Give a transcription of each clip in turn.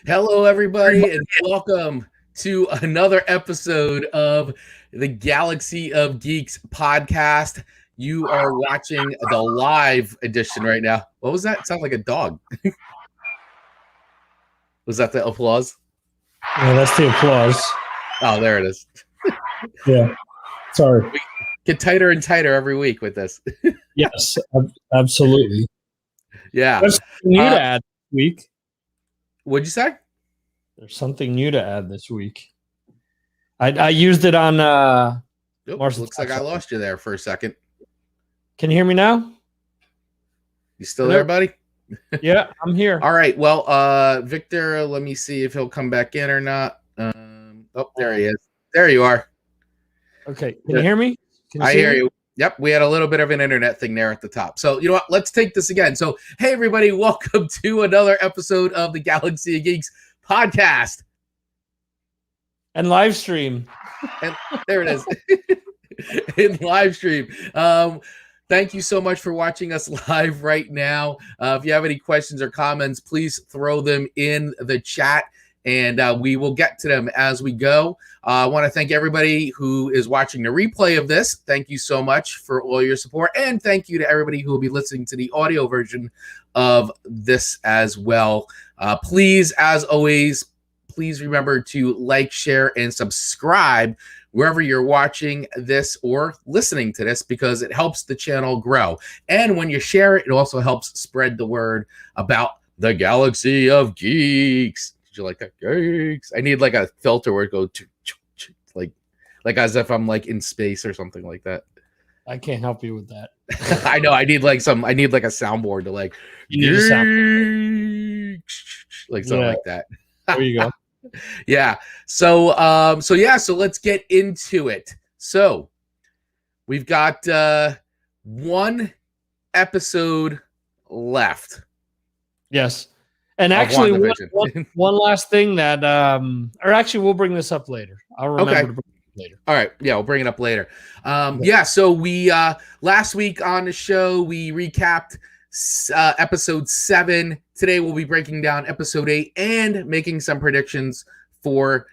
Hello, everybody, and welcome to another episode of the Galaxy of Geeks podcast. You are watching the live edition right now. What was that? It sounded like a dog. Was that the applause? Yeah, that's the applause. Oh, there it is. Yeah. Sorry. We get tighter and tighter every week with this. Yes, absolutely. Yeah. There's something new to add this week. What'd you say? There's something new to add this week. I used it on Looks like I lost you there for a second. Can you hear me now? You still there, buddy? Yeah, I'm here. All right. Well, Victor, let me see if he'll come back in or not. Oh, there he is. There you are. Okay. Can you hear me? I hear you. Yep. We had a little bit of an internet thing there at the top. So, you know what? Let's take this again. So, hey, everybody. Welcome to another episode of the Galaxy of Geeks podcast. And live stream. And there it is. In live stream. Thank you so much for watching us live right now. If you have any questions or comments, please throw them in the chat, and we will get to them as we go. I want to thank everybody who is watching the replay of this. Thank you so much for all your support, and thank you to everybody who will be listening to the audio version of this as well. Please, as always, please remember to like, share, and subscribe wherever you're watching this or listening to this, because it helps the channel grow. And when you share it, it also helps spread the word about the Galaxy of Geeks. Did you like that? Geeks. I need like a filter where it goes like as if I'm like in space or something like that. I can't help you with that. I know. I need like a soundboard to like, you need a something like that. There you go. Yeah. So let's get into it. So we've got one episode left. Yes. And actually one last thing that or actually we'll bring this up later. I'll remember to bring it up later. All right. Yeah, we'll bring it up later. So we last week on the show we recapped episode 7. Today we'll be breaking down episode 8 and making some predictions for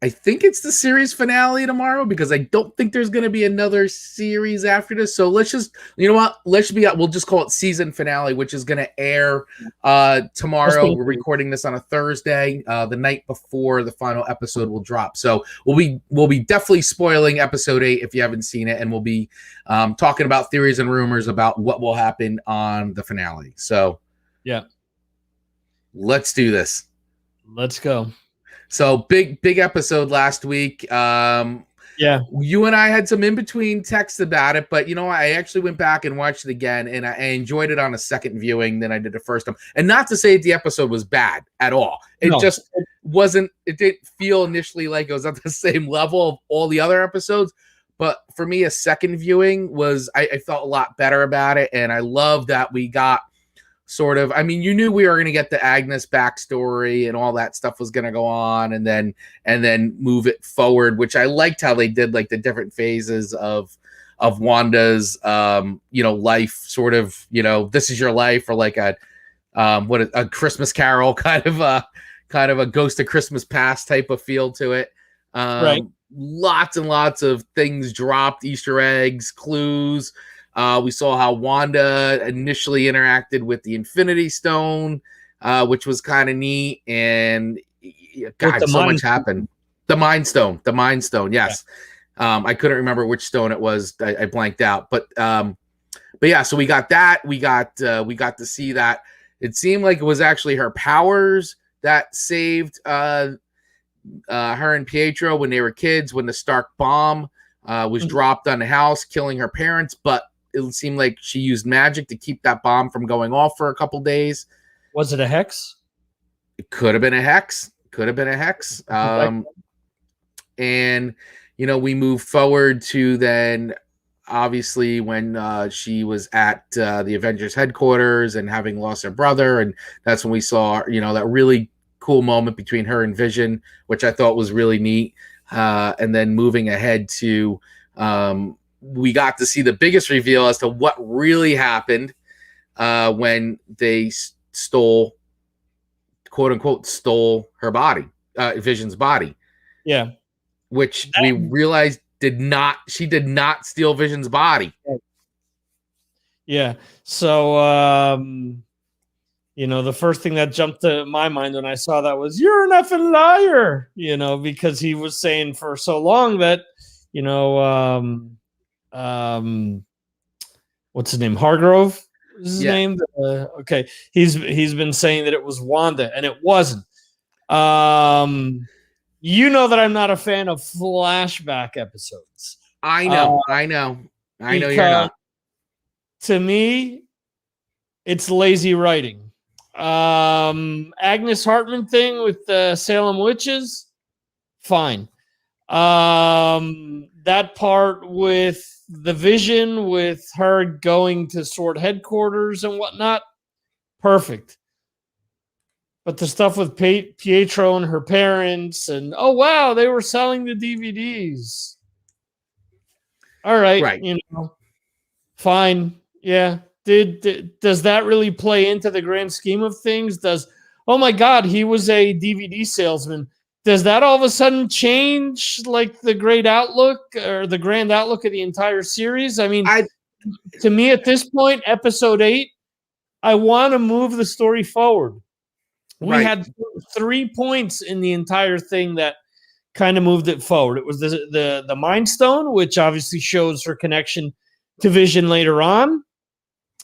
I think it's the series finale tomorrow, because I don't think there's going to be another series after this. So let's just, you know what? We'll just call it season finale, which is going to air tomorrow. We're recording this on a Thursday, the night before the final episode will drop. So we'll be definitely spoiling episode 8 if you haven't seen it, and we'll be talking about theories and rumors about what will happen on the finale. So yeah, let's do this. Let's go. So big episode last week. Yeah, you and I had some in between texts about it, but you know, I actually went back and watched it again, and I enjoyed it on a second viewing than I did the first time. And not to say the episode was bad at all. It just wasn't. It didn't feel initially like it was at the same level of all the other episodes. But for me, a second viewing was I felt a lot better about it, and I love that we got sort of, I mean, you knew we were going to get the Agnes backstory and all that stuff was going to go on, and then move it forward, which I liked how they did like the different phases of Wanda's, life, sort of, this is your life, or like a Christmas Carol kind of a Ghost of Christmas Past type of feel to it. Right. Lots and lots of things dropped, Easter eggs, clues. We saw how Wanda initially interacted with the Infinity Stone, which was kind of neat. And God, so much happened. The Mind Stone, yes. Yeah. I couldn't remember which stone it was. I blanked out. But yeah, so we got that. We got to see that. It seemed like it was actually her powers that saved her and Pietro when they were kids, when the Stark bomb was dropped on the house, killing her parents. But it seemed like she used magic to keep that bomb from going off for a couple days. Was it a hex? It could have been a hex. And, we move forward to then, obviously, when she was at the Avengers headquarters and having lost her brother. And that's when we saw, that really cool moment between her and Vision, which I thought was really neat. And then moving ahead to we got to see the biggest reveal as to what really happened when they stole quote unquote stole her body, Vision's body. Yeah. Which we realized she did not steal Vision's body. Yeah. So, the first thing that jumped to my mind when I saw that was, you're an effing liar, because he was saying for so long that, what's his name? Hargrove is his name. Okay. He's been saying that it was Wanda, and it wasn't. That I'm not a fan of flashback episodes. I know you're not. To me, it's lazy writing. Agnes Hartman thing with the Salem witches, fine. That part with the Vision, with her going to Sword headquarters and whatnot, perfect. But the stuff with Pietro and her parents, and oh wow, they were selling the DVDs. All right. Fine. Yeah. Does that really play into the grand scheme of things? Oh my God, he was a DVD salesman. Does that all of a sudden change like the great outlook or the grand outlook of the entire series? I mean, to me at this point, episode 8, I want to move the story forward. We had 3 points in the entire thing that kind of moved it forward. It was the Mind Stone, which obviously shows her connection to Vision later on.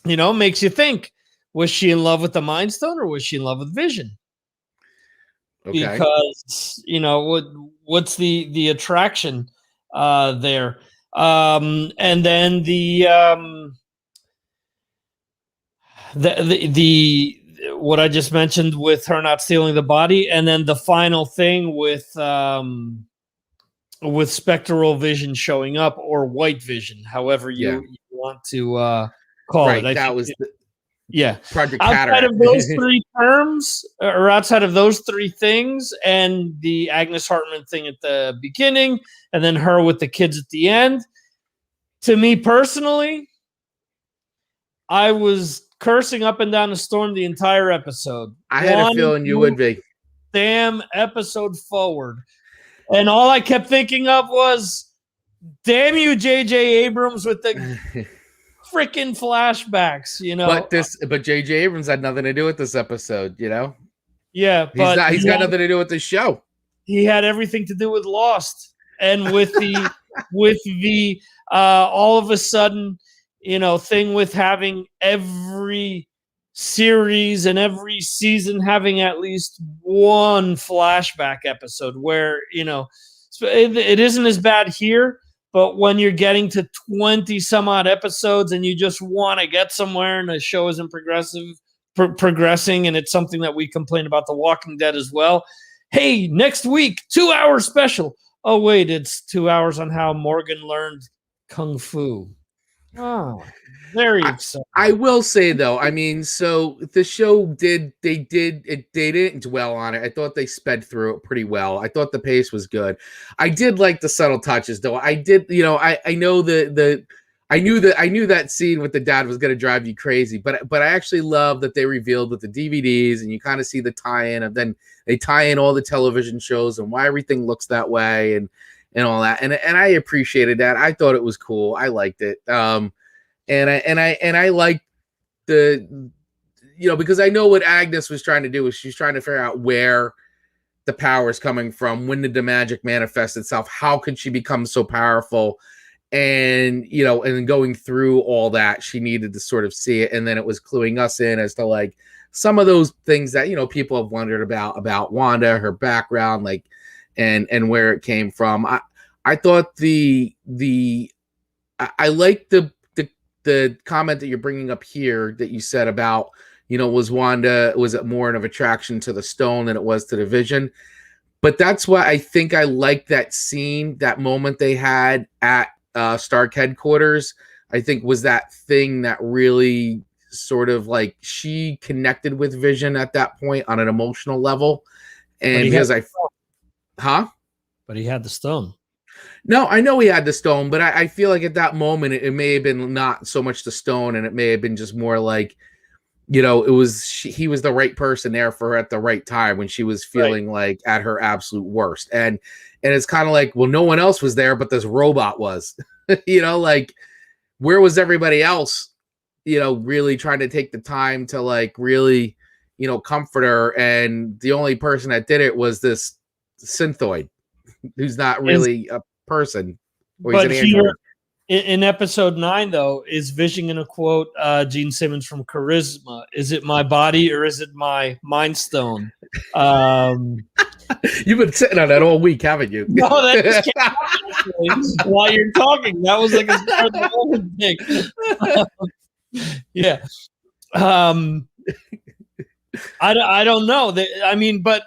Makes you think, was she in love with the Mind Stone or was she in love with Vision? Okay. Because, what's the attraction there? And then the what I just mentioned with her not stealing the body, and then the final thing with spectral Vision showing up, or white Vision, however you want to call it. That was Project outside of those 3 terms, or outside of those 3 things, and the Agnes Hartman thing at the beginning, and then her with the kids at the end. To me personally, I was cursing up and down the storm the entire episode. I had a feeling you would be. Damn episode forward. And all I kept thinking of was, damn you, J.J. Abrams, with the freaking flashbacks, But J.J. Abrams had nothing to do with this episode, Yeah, but he's got nothing to do with the show. He had everything to do with Lost, and with the all of a sudden, thing with having every series and every season having at least one flashback episode where, it isn't as bad here, but when you're getting to 20 some odd episodes and you just want to get somewhere and the show isn't progressing, and it's something that we complain about The Walking Dead as well. Hey, next week, 2-hour special. Oh, wait, it's 2 hours on how Morgan learned Kung Fu. Oh, very exciting. I will say though, so the show didn't dwell on it. I thought they sped through it pretty well. I thought the pace was good. I did like the subtle touches though. I did, I knew that scene with the dad was going to drive you crazy, but I actually love that they revealed with the DVDs, and you kind of see the tie-in of, then they tie in all the television shows and why everything looks that way and all that. And I appreciated that. I thought it was cool. I liked it. And I liked the, because I know what Agnes was trying to do is she's trying to figure out where the power is coming from. When did the magic manifest itself? How could she become so powerful? And, and going through all that, she needed to sort of see it. And then it was cluing us in as to like some of those things that, people have wondered about Wanda, her background, like, and where it came from. I thought I liked the comment that you're bringing up here that you said about, was it more of an attraction to the stone than it was to the Vision? But that's why I think I like that scene, that moment they had at Stark headquarters. I think was that thing that really sort of like she connected with Vision at that point on an emotional level. And because but he had the stone. No, I know he had the stone, but I feel like at that moment it may have been not so much the stone, and it may have been just more like you know, he was the right person there for her at the right time when she was feeling like at her absolute worst. And it's kind of like, well, no one else was there, but this robot was, you know, like, where was everybody else, you know, really trying to take the time to like really, you know, comfort her. And the only person that did it was this synthoid who's not really a person. Or he's an android. In episode 9, though, is Vision going to quote Gene Simmons from Charisma? Is it my body or is it my Mind Stone? You've been sitting on that all week, haven't you? No, that just came out while you're talking. That was like a start of the moment thing. Yeah. I don't know. I mean, but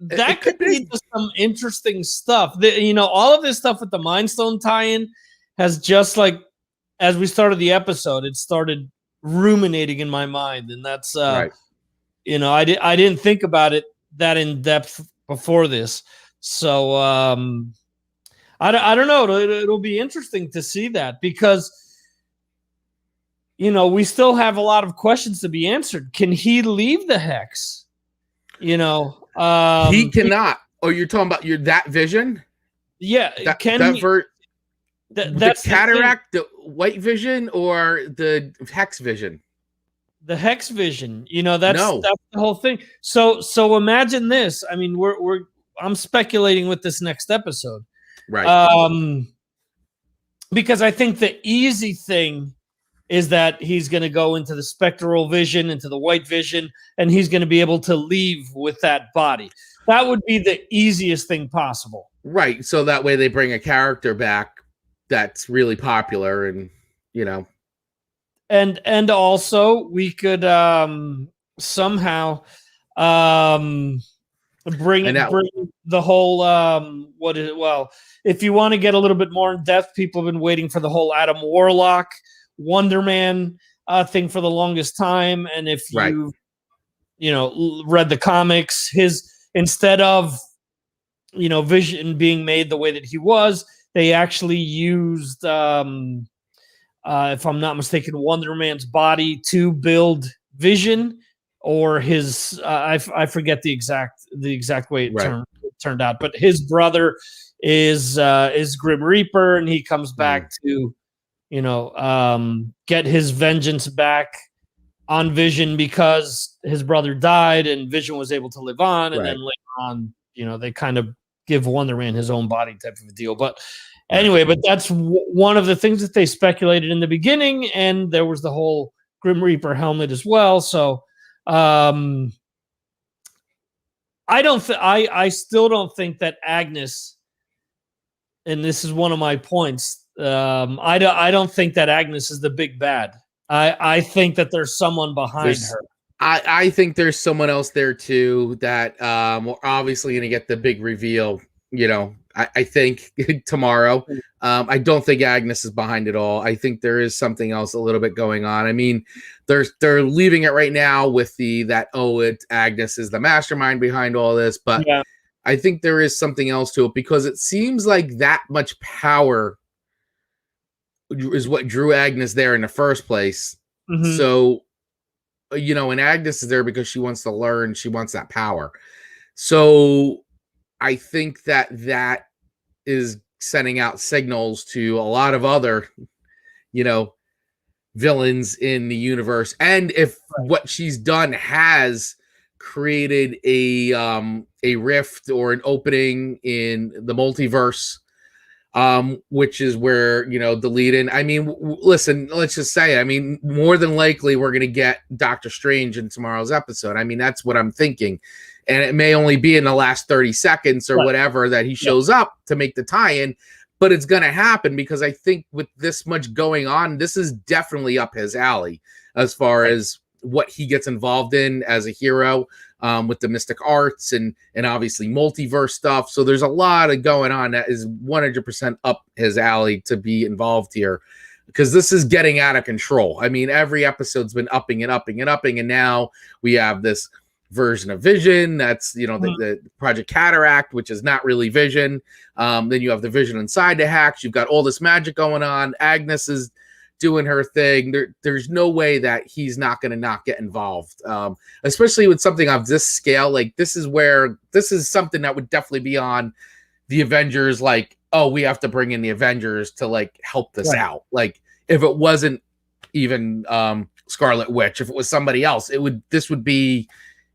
that could lead to some interesting stuff. You know, all of this stuff with the Mind Stone tie-in has just like, as we started the episode, it started ruminating in my mind, and that's you know, I didn't think about it that in depth before this, so I don't know. It'll be interesting to see that, because you know we still have a lot of questions to be answered. Can he leave the Hex? You know, he cannot. Oh, you're talking about that Vision? Yeah, that's the cataract, the white vision, or the Hex vision? The Hex vision. You know, that's the whole thing. So imagine this. I mean, I'm speculating with this next episode, right? Because I think the easy thing is that he's going to go into the spectral vision, into the white vision, and he's going to be able to leave with that body. That would be the easiest thing possible, right? So that way they bring a character back that's really popular, and you know, and also we could somehow bring the whole if you want to get a little bit more in depth, people have been waiting for the whole Adam Warlock Wonder Man thing for the longest time. And if you know read the comics, instead of Vision being made the way that he was, they actually used, if I'm not mistaken, Wonder Man's body to build Vision, or his. I forget the exact way it turned out, but his brother is Grim Reaper, and he comes back to, get his vengeance back on Vision because his brother died, and Vision was able to live on, and then later on, they kind of give Wonder Man his own body type of a deal. But anyway, that's one of the things that they speculated in the beginning, and there was the whole Grim Reaper helmet as well. So I still don't think that Agnes, and this is one of my points, I don't think that Agnes is the big bad. I think that there's someone behind her. I think there's someone else there too that we're obviously going to get the big reveal, I think tomorrow. I don't think Agnes is behind it all. I think there is something else a little bit going on. I mean, they're leaving it right now with Agnes is the mastermind behind all this, but I think there is something else to it, because it seems like that much power is what drew Agnes there in the first place. Mm-hmm. So, and Agnes is there because she wants to learn, she wants that power. So I think that is sending out signals to a lot of other, villains in the universe. And if what she's done has created a rift or an opening in the multiverse, which is where, the lead in. I mean, listen, let's just say, more than likely we're going to get Doctor Strange in tomorrow's episode. I mean, that's what I'm thinking. And it may only be in the last 30 seconds or whatever that he shows up to make the tie-in, but it's going to happen, because I think with this much going on, this is definitely up his alley as far as what he gets involved in as a hero, with the mystic arts and obviously multiverse stuff. So there's a lot of going on that is 100% up his alley to be involved here, because this is getting out of control. I mean, every episode's been upping and upping and upping, and now we have this version of Vision that's the Project Cataract, which is not really Vision. Then you have the Vision inside the Hex. You've got all this magic going on. Agnes is doing her thing. There's no way that he's not going to not get involved, especially with something of this scale. Like this is something that would definitely be on the Avengers. Like, oh, we have to bring in the Avengers to like help this out. Like if it wasn't even Scarlet Witch, if it was somebody else, this would be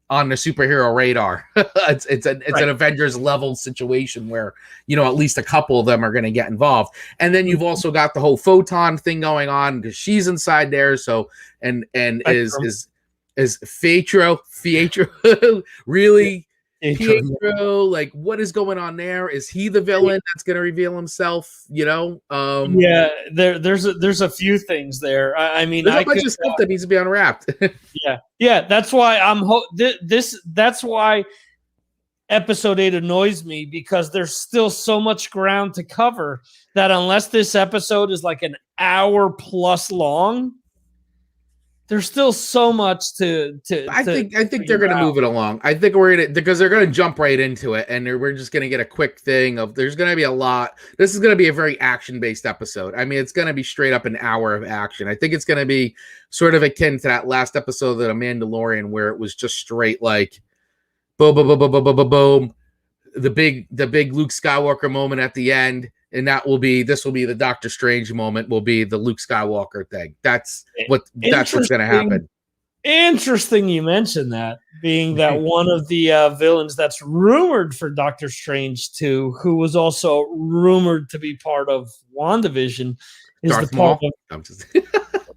on the superhero radar. it's an Avengers level situation where, you know, at least a couple of them are going to get involved. And then you've also got the whole photon thing going on because she's inside there. So, and is Pietro really Pietro, like what is going on there? Is he the villain that's going to reveal himself? You know? Yeah, there's a few things there. I mean, there's a bunch of stuff that needs to be unwrapped. yeah. That's why that's why episode 8 annoys me, because there's still so much ground to cover that unless this episode is like an hour plus long, there's still so much to I think they're going to move it along. I think because they're going to jump right into it, and we're just going to get a quick thing of there's going to be a lot. This is going to be a very action-based episode. I mean, it's going to be straight up an hour of action. I think it's going to be sort of akin to that last episode of The Mandalorian, where it was just straight like boom, boom, boom, boom, boom, boom, boom, boom. The big Luke Skywalker moment at the end. And this will be the Doctor Strange moment, will be the Luke Skywalker thing. That's what's going to happen. Interesting you mentioned that, being that one of the villains that's rumored for Doctor Strange 2, who was also rumored to be part of WandaVision, is Darth the part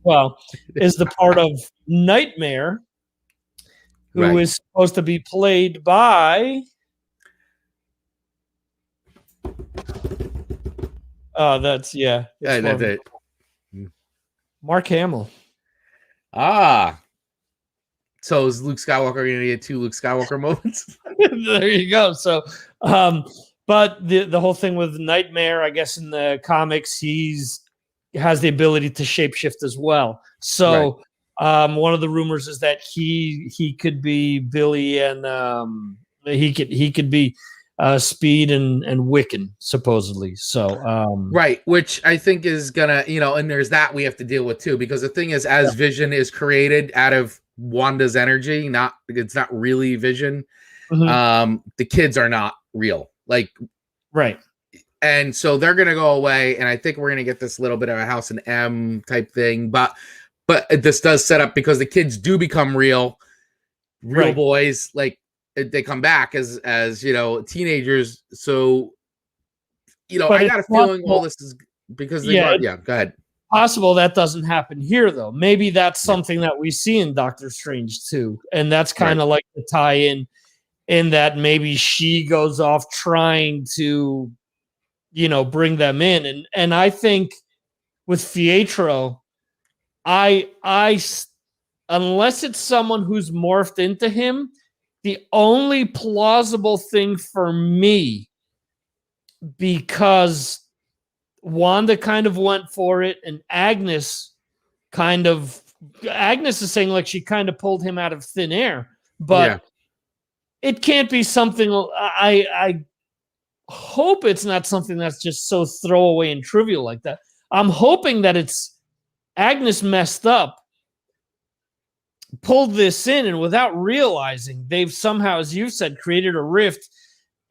Maul? Is the part of Nightmare, who is supposed to be played by that's it. Mark Hamill. So is Luke Skywalker going to get 2 Luke Skywalker moments? There you go. So, but the whole thing with Nightmare, I guess in the comics, he has the ability to shapeshift as well. So, one of the rumors is that he could be Billy, and he could be Speed and Wiccan, supposedly. So which I think is gonna, you know, and there's that we have to deal with too, because the thing is, as Vision is created out of Wanda's energy, it's not really Vision. The kids are not real, like and so they're gonna go away, and I think we're gonna get this little bit of a House and M type thing, but this does set up, because the kids do become real boys, like they come back as you know, teenagers. So, you know, I got a feeling all this is because go ahead. Possible that doesn't happen here, though. Maybe that's something that we see in Doctor Strange 2, and that's kind of like the tie-in that maybe she goes off trying to, you know, bring them in, and I think with Pietro, I unless it's someone who's morphed into him, the only plausible thing for me, because Wanda kind of went for it, and Agnes is saying like she kind of pulled him out of thin air, but it can't be something. I hope it's not something that's just so throwaway and trivial like that. I'm hoping that it's Agnes messed up, pulled this in, and without realizing, they've somehow, as you said, created a rift,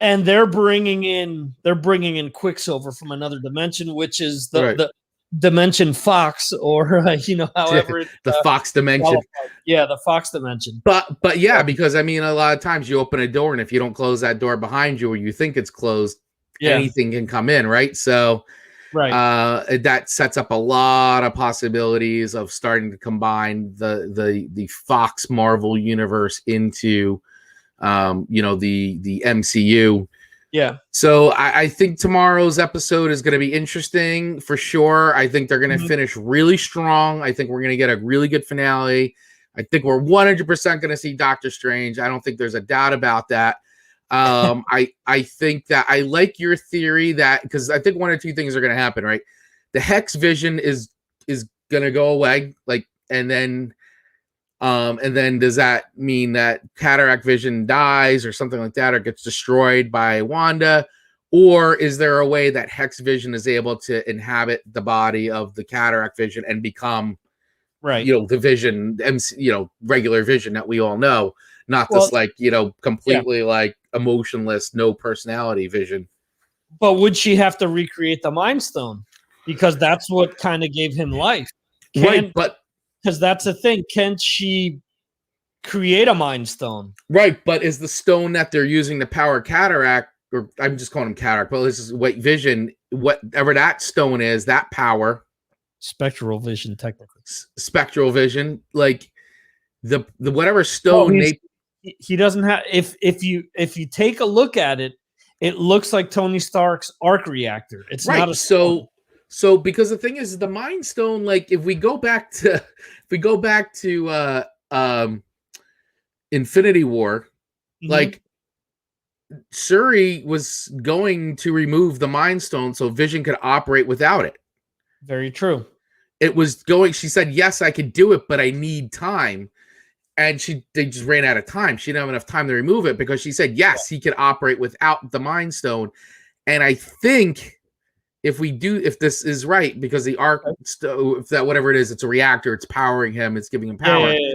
and they're bringing in Quicksilver from another dimension, which is the dimension Fox, or you know, however the Fox dimension. The Fox dimension. But because I mean, a lot of times you open a door, and if you don't close that door behind you, or you think it's closed, anything can come in, right? So. That sets up a lot of possibilities of starting to combine the Fox Marvel universe into you know, the MCU. So I think tomorrow's episode is going to be interesting for sure. I think they're going to finish really strong. I think we're going to get a really good finale. I think we're 100% going to see Doctor Strange. I don't think there's a doubt about that. I think that I like your theory that, because I think one or two things are going to happen, right? The Hex Vision is going to go away, like, and then does that mean that Cataract Vision dies or something like that, or gets destroyed by Wanda, Or is there a way that Hex Vision is able to inhabit the body of the Cataract Vision and become, Right. the Vision, regular Vision that we all know, not this completely like emotionless, no personality Vision. But would she have to recreate the Mind Stone? Because that's what kind of gave him life. Right, but because that's the thing. Can she create a Mind Stone? Right, but is the stone that they're using to power Cataract, or I'm just calling him Cataract, but this is Vision, whatever that stone is, that power, Spectral Vision, technically. Spectral Vision, like the whatever stone he doesn't have. If you take a look at it, it looks like Tony Stark's arc reactor. It's right, not a stone. So because the thing is, the Mind Stone, like if we go back to Infinity War, like Shuri was going to remove the Mind Stone so Vision could operate without it. Very true. She said, yes, I could do it, but I need time. And they just ran out of time. She didn't have enough time to remove it because she said, yes, he could operate without the Mind Stone. And I think if this is right, because the arc, if that whatever it is, it's a reactor, it's powering him, it's giving him power. Yeah.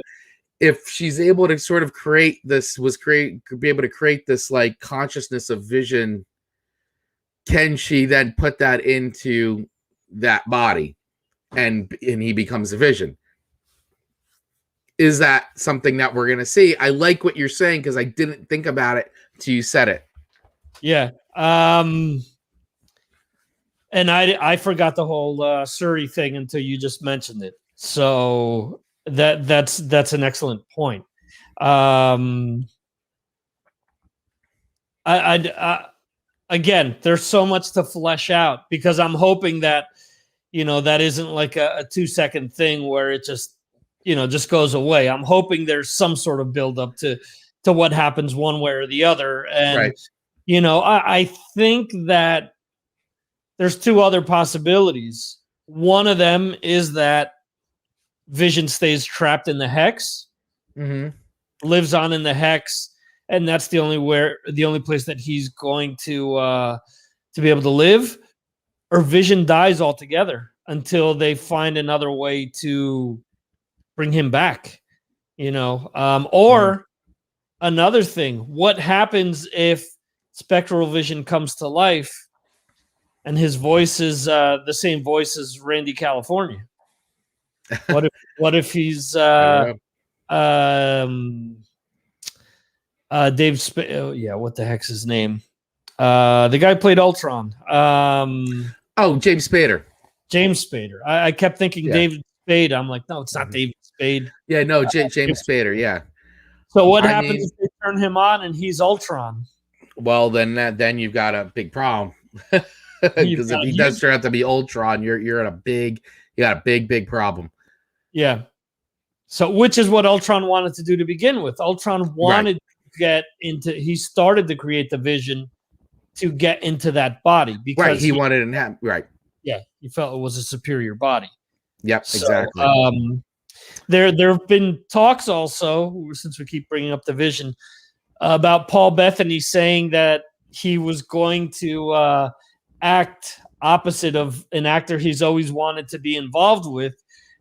If she's able to sort of be able to create this like consciousness of Vision, can she then put that into that body and he becomes a Vision? Is that something that we're going to see? I like what you're saying because I didn't think about it till you said it. Yeah. And I forgot the whole Shuri thing until you just mentioned it. So that's an excellent point. Again, there's so much to flesh out because I'm hoping that, that isn't like a 2-second thing where it just goes away. I'm hoping there's some sort of build up to what happens one way or the other. And, right. I think that there's 2 other possibilities. One of them is that Vision stays trapped in the Hex, lives on in the Hex, and that's the only place that he's going to be able to live, or Vision dies altogether until they find another way to bring him back, or another thing. What happens if Spectral Vision comes to life and his voice is the same voice as Randy California? What if he's Dave what the heck's his name? The guy who played Ultron. James Spader. James Spader. I kept thinking David Spade. I'm like, no, it's not David Spade. Yeah, no, James Spader. Yeah. So what happens if they turn him on and he's Ultron? Well, then you've got a big problem because if he does turn out to be Ultron, you got a big problem. Yeah. So, which is what Ultron wanted to do to begin with. Ultron wanted to get into. He started to create the Vision to get into that body because he wanted to have Yeah, he felt it was a superior body. Yep, exactly. There have been talks also, since we keep bringing up the Vision, about Paul Bettany saying that he was going to act opposite of an actor he's always wanted to be involved with.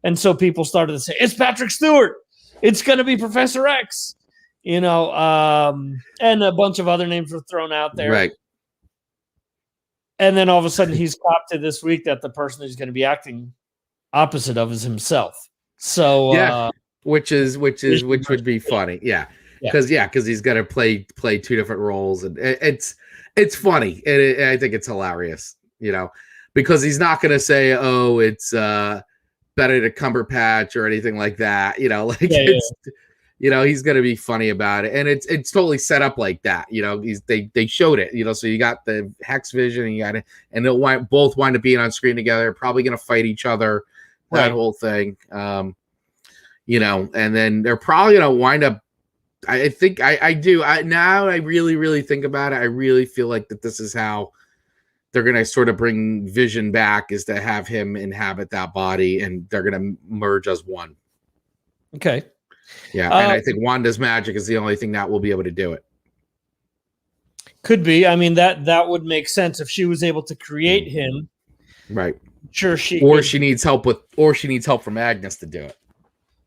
And so people started to say, it's Patrick Stewart. It's going to be Professor X, and a bunch of other names were thrown out there. Right. And then all of a sudden he's copped to this week that the person he's going to be acting opposite of is himself. So which would be funny. Yeah. Because he's going to play 2 different roles, and it's funny. And I think it's hilarious, because he's not going to say, oh, it's Benedict Cumberbatch or anything like that. He's going to be funny about it, and it's totally set up like that. They showed it. So you got the Hex Vision, and you got it, and they'll both wind up being on screen together. Probably going to fight each other. That whole thing. And then they're probably going to wind up. I think I do. Now I really, really think about it. I really feel like that this is how they're going to sort of bring Vision back, is to have him inhabit that body, and they're going to merge as one. Okay. Yeah, and I think Wanda's magic is the only thing that will be able to do it. Could be. I mean, that would make sense if she was able to create him. Right. Sure, she needs help from Agnes to do it,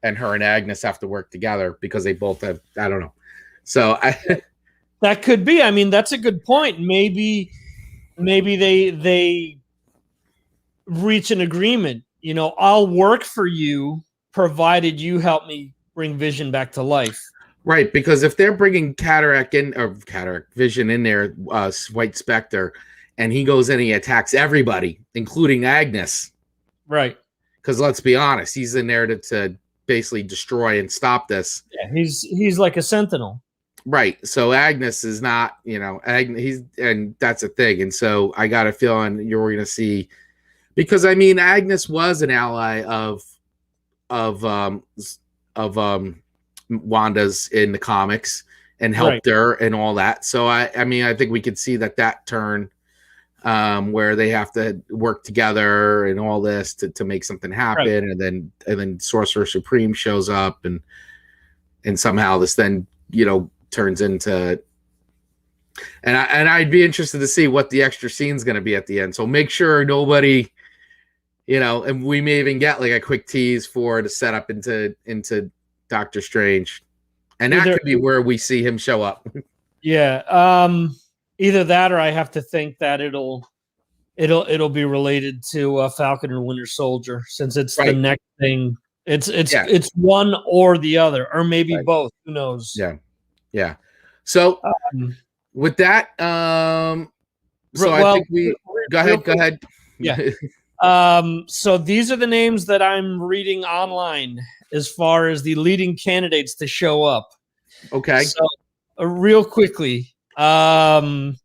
and her and Agnes have to work together because they both have. I don't know. So that could be. I mean, that's a good point. Maybe they reach an agreement. You know, I'll work for you provided you help me bring Vision back to life. Right, because if they're bringing Cataract Vision in there, White Spectre, and he goes in, he attacks everybody, including Agnes. Right. Because let's be honest, he's in there to basically destroy and stop this. Yeah, he's like a sentinel. Right. So Agnes is not, and that's a thing. And so I got a feeling you're going to see, because I mean, Agnes was an ally of Wanda's in the comics and helped her and all that. So I mean, I think we could see that turn where they have to work together and all this to make something happen. Right. And then Sorcerer Supreme shows up and somehow this then, turns into, and I'd be interested to see what the extra scene's going to be at the end. So make sure nobody, and we may even get like a quick tease for the setup into Doctor Strange, and that could be where we see him show up. Yeah, either that or I have to think that it'll be related to Falcon and Winter Soldier, since it's the next thing. It's one or the other, or maybe both. Who knows? Yeah. So with that, I think we go ahead. Yeah. So these are the names that I'm reading online as far as the leading candidates to show up. Okay. So real quickly, wait,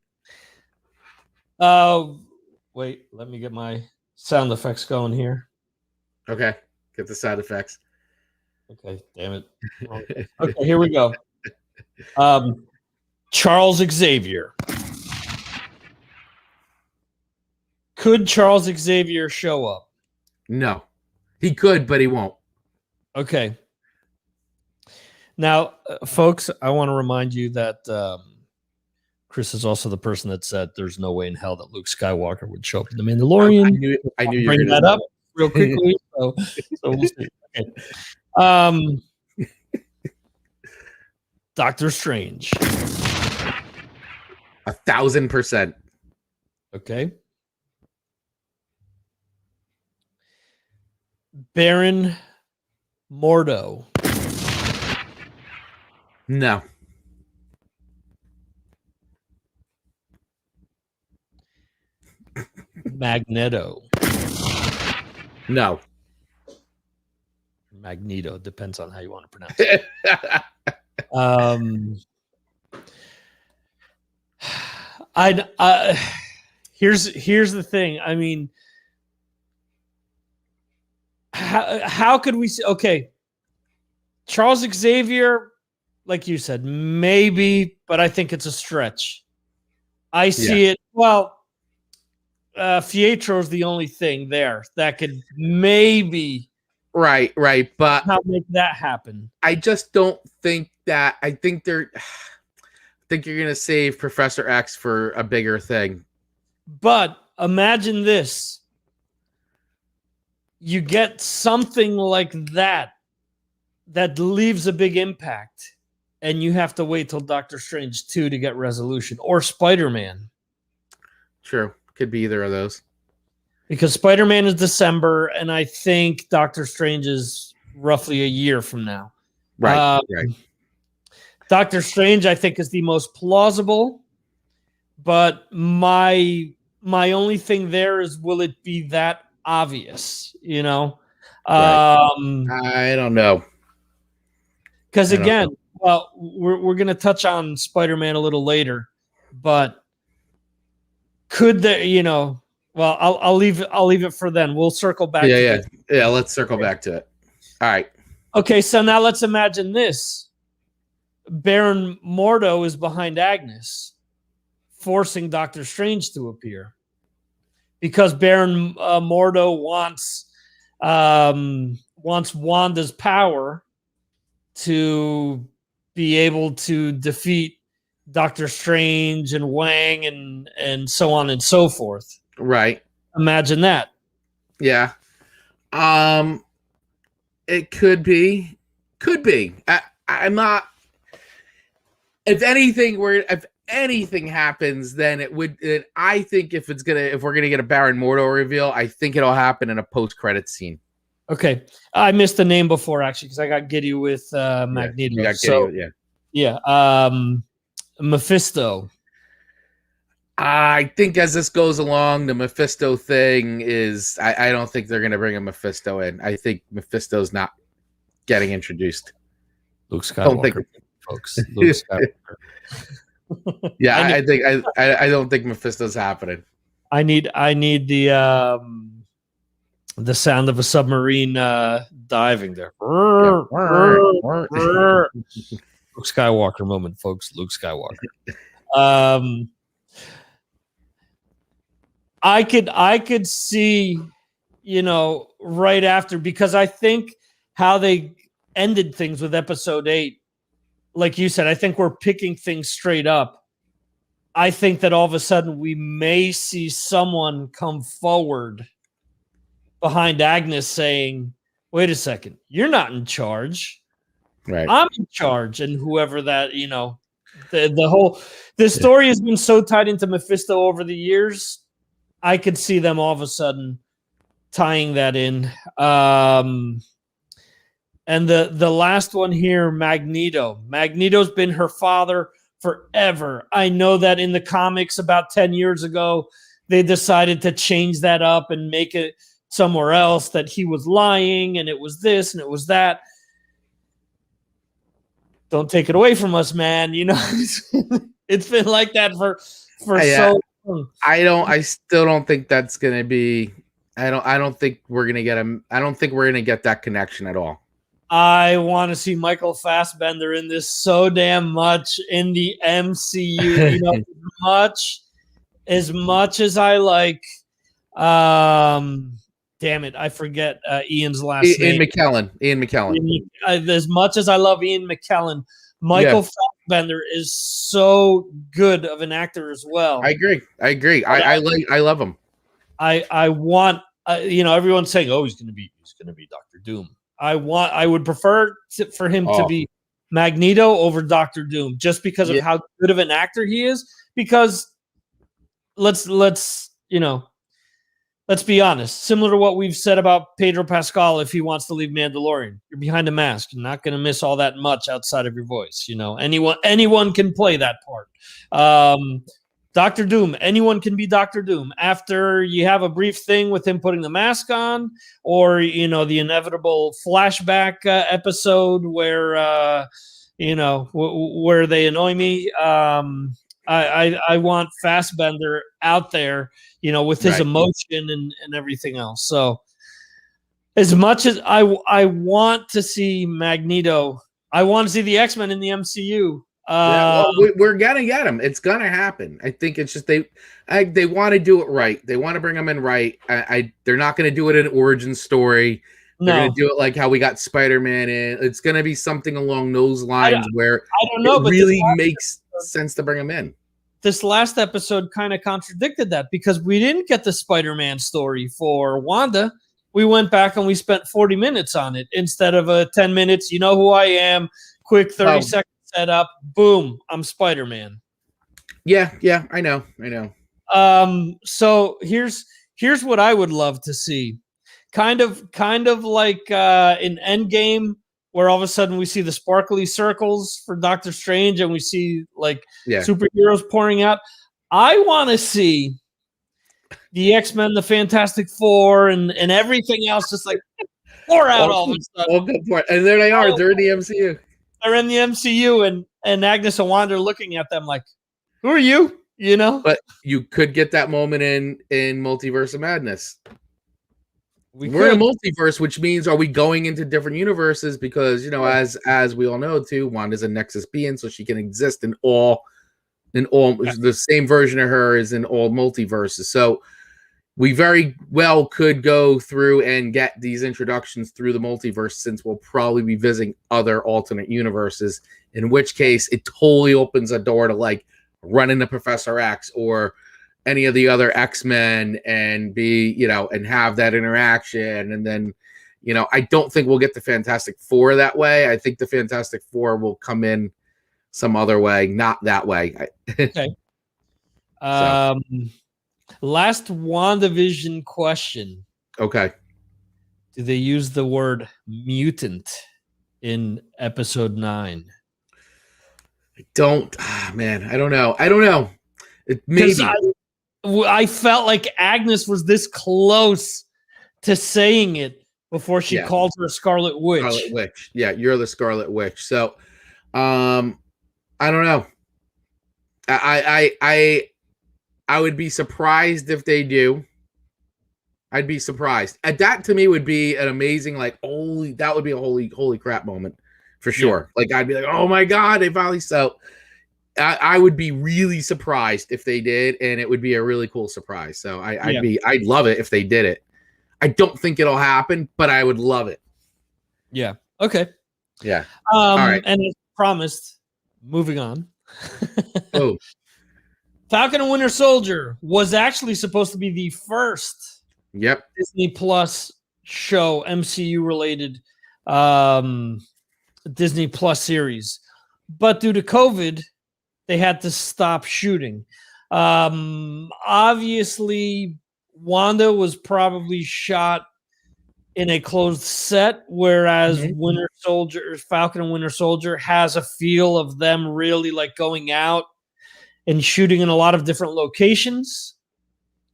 let me get my sound effects going here. Okay. Get the sound effects. Okay, damn it. Okay, here we go. Charles Xavier. Could Charles Xavier show up? No. He could, but he won't. Okay. Now, folks, I want to remind you that Chris is also the person that said there's no way in hell that Luke Skywalker would show up in The Mandalorian. I knew you were bring that up real quickly. So we'll see. Okay. Doctor Strange. 1,000%. Okay. Baron Mordo. No. Magneto. No. Magneto, depends on how you want to pronounce it. Here's the thing. I mean, how could we say, okay, Charles Xavier, like you said, maybe, but I think it's a stretch. I see it. Well, Pietro is the only thing there that could maybe right, but how make that happen. I just don't think that. I think you're gonna save Professor X for a bigger thing. But imagine this. You get something like that leaves a big impact, and you have to wait till Doctor Strange 2 to get resolution, or Spider-Man. True. Could be either of those. Because Spider-Man is December, and I think Doctor Strange is roughly a year from now. Right. Doctor Strange, I think, is the most plausible, but my only thing there is, will it be that obvious? I don't know. Because again, well, we're going to touch on Spider-Man a little later, but could there, well, I'll leave it for then. We'll circle back. Yeah. Let's circle back to it. All right. Okay, so now let's imagine this. Baron Mordo is behind Agnes, forcing Doctor Strange to appear, because Baron Mordo wants Wanda's power to be able to defeat Doctor Strange and Wang and so on and so forth. Right. Imagine that. Yeah. It could be. I'm not. If anything happens, then it would. I think if we're gonna get a Baron Mordo reveal, I think it'll happen in a post-credit scene. Okay, I missed the name before actually because I got giddy with Magneto. Yeah. Mephisto. I think as this goes along, the Mephisto thing is. I don't think they're gonna bring a Mephisto in. I think Mephisto's not getting introduced. Luke Skywalker, folks. Luke Skywalker. Yeah, I don't think Mephisto's happening. I need the sound of a submarine diving there. Luke Skywalker moment, folks. Luke Skywalker. I could see, right after, because I think how they ended things with episode 8, like you said, I think we're picking things straight up. I think that all of a sudden we may see someone come forward behind Agnes saying, wait a second, you're not in charge. Right. I'm in charge. And whoever that, the story has been so tied into Mephisto over the years. I could see them all of a sudden tying that in. And the last one here, Magneto. Magneto's been her father forever. I know that in the comics about 10 years ago, they decided to change that up and make it somewhere else, that he was lying and it was this and it was that. Don't take it away from us, man. It's been like that for so long. I still don't think that's gonna be. I don't think we're gonna get him. I don't think we're gonna get that connection at all. I want to see Michael Fassbender in this so damn much in the MCU. As much as I like, damn it, I forget Ian's last name. Ian McKellen. As much as I love Ian McKellen, Michael Fassbender is so good of an actor as well. I agree. I love him. I want everyone's saying, oh, he's gonna be Dr. Doom. I would prefer for him to be Magneto over Dr. Doom, just because of how good of an actor he is. Because let's be honest. Similar to what we've said about Pedro Pascal, if he wants to leave Mandalorian, you're behind a mask. You're not going to miss all that much outside of your voice. Anyone can play that part. Dr. Doom, anyone can be Dr. Doom. After you have a brief thing with him putting the mask on, or the inevitable flashback episode where where they annoy me. I want Fassbender out there, with his emotion and everything else. So as much as I want to see Magneto, I want to see the X-Men in the MCU. We're gonna get him. It's gonna happen. I think it's just they want to do it right. They want to bring him in right. They're not gonna do it in an origin story. They're gonna do it like how we got Spider-Man in. It's gonna be something along those lines where it really makes sense to bring him in. This last episode kind of contradicted that, because we didn't get the Spider-Man story for Wanda. We went back and we spent 40 minutes on it instead of 10 minutes. You know who I am. Quick 30 second setup. Boom. I'm Spider-Man. Yeah. I know. So here's what I would love to see. Kind of like in Endgame, where all of a sudden we see the sparkly circles for Doctor Strange and we see superheroes pouring out. I want to see the X-Men, the Fantastic Four, and everything else just like pour out all of a sudden. Oh, good point. And there they are. They're in the MCU. They're in the MCU, and Agnes and Wanda are looking at them like, who are you? But you could get that moment in Multiverse of Madness. We're in a multiverse, which means, are we going into different universes? Because as we all know too, Wanda's a Nexus being, so she can exist in all the same version of her is in all multiverses. So we very well could go through and get these introductions through the multiverse, since we'll probably be visiting other alternate universes, in which case it totally opens a door to like run into Professor X or any of the other X-Men and be, and have that interaction. And then, I don't think we'll get the Fantastic Four that way. I think the Fantastic Four will come in some other way, not that way. Okay. Last WandaVision question. Okay. Do they use the word mutant in episode 9? I don't know. Maybe. I felt like Agnes was this close to saying it before she called her Scarlet Witch. Scarlet Witch. Yeah, you're the Scarlet Witch. So, I don't know. I would be surprised if they do. I'd be surprised. That to me would be an amazing, that would be a holy crap moment for sure. Yeah. Like I'd be like, oh my God, they finally. So I would be really surprised if they did, and it would be a really cool surprise. So I'd love it if they did it. I don't think it'll happen, but I would love it. Yeah. Okay. Yeah. All right. And as promised, moving on. Oh. Falcon and Winter Soldier was actually supposed to be the first Disney Plus show, MCU related Disney Plus series. But due to COVID, they had to stop shooting. Obviously, Wanda was probably shot in a closed set, whereas Falcon and Winter Soldier has a feel of them really like going out and shooting in a lot of different locations.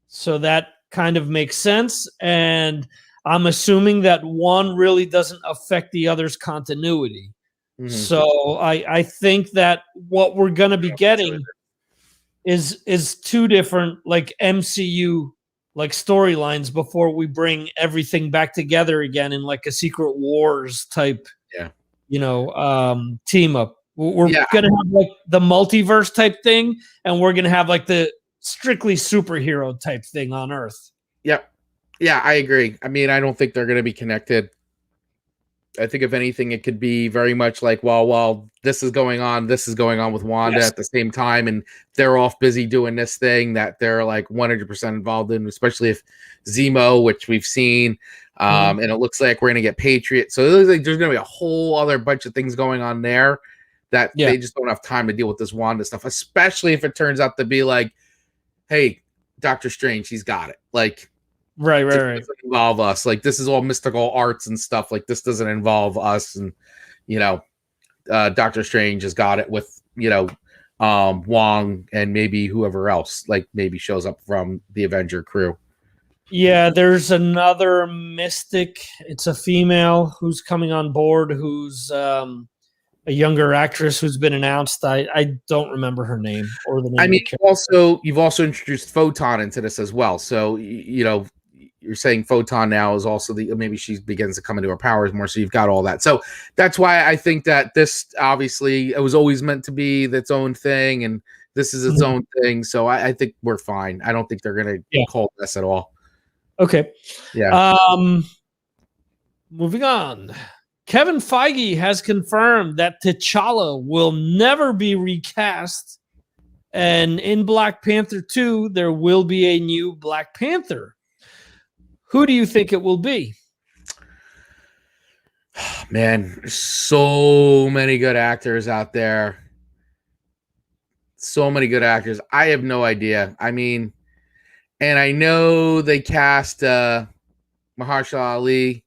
So that kind of makes sense. And I'm assuming that one really doesn't affect the other's continuity. Mm-hmm. So I think that what we're going to be getting is two different like MCU like storylines before we bring everything back together again in like a Secret Wars type, team up. We're going to have like the multiverse type thing, and we're going to have like the strictly superhero type thing on Earth. Yep. Yeah, I agree. I mean, I don't think they're going to be connected. I think if anything, it could be very much like, while this is going on with Wanda at the same time, and they're off busy doing this thing that they're like 100% involved in, especially if Zemo, which we've seen, and it looks like we're going to get Patriot. So it looks like there's going to be a whole other bunch of things going on there that they just don't have time to deal with this Wanda stuff, especially if it turns out to be like, hey, Doctor Strange, he's got it. Like, right. Doesn't involve us. Like, this is all mystical arts and stuff. Like, this doesn't involve us. And, Doctor Strange has got it with, Wong and maybe whoever else, like maybe shows up from the Avenger crew. Yeah, there's another mystic. It's a female who's coming on board, who's a younger actress who's been announced. I don't remember her name or the name. I mean, you've also introduced Photon into this as well. So, you're saying Photon now is also maybe she begins to come into her powers more. So you've got all that. So that's why I think that this, obviously, it was always meant to be its own thing, and this is its own thing. So I think we're fine. I don't think they're going to call this at all. Okay. Yeah. Moving on. Kevin Feige has confirmed that T'Challa will never be recast, and in Black Panther 2, there will be a new Black Panther. Who do you think it will be? Man, there's so many good actors out there. So many good actors. I have no idea. I mean, and I know they cast Mahershala Ali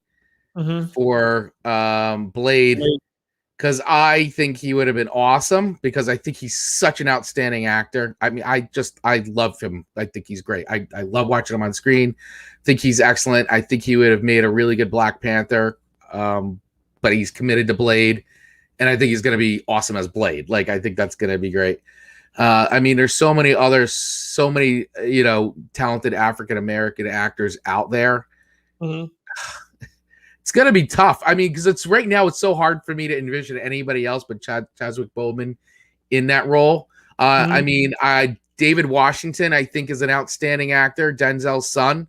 for Blade, because I think he would have been awesome, because I think he's such an outstanding actor. I mean, I love him. I think he's great. I love watching him on screen. I think he's excellent. I think he would have made a really good Black Panther, but he's committed to Blade, and I think he's going to be awesome as Blade. Like, I think that's going to be great. I mean, there's so many talented African-American actors out there. Mm-hmm. It's going to be tough. I mean, because right now it's so hard for me to envision anybody else but Chadwick Boseman in that role. I mean, David Washington, I think, is an outstanding actor. Denzel's son.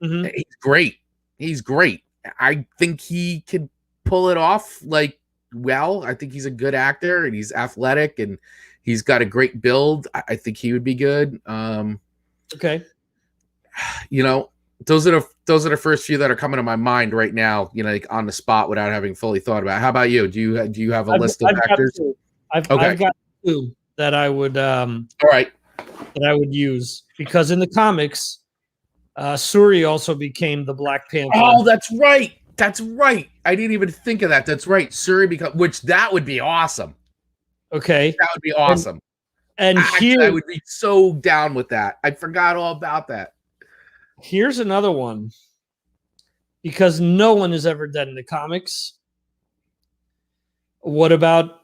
He's great. He's great. I think he could pull it off like well. I think he's a good actor and he's athletic and he's got a great build. I think he would be good. Okay. You know, those are the first few that are coming to my mind right now, you know, like on the spot without having fully thought about it. How about you? Do you have a list of actors? I've got two that I would all right. That I would use because in the comics, Suri also became the Black Panther. Oh, that's right. That's right. I didn't even think of that. That's right. Suri which that would be awesome. Okay. That would be awesome. And here I would be so down with that. I forgot all about that. Here's another one. Because no one is ever dead in the comics. What about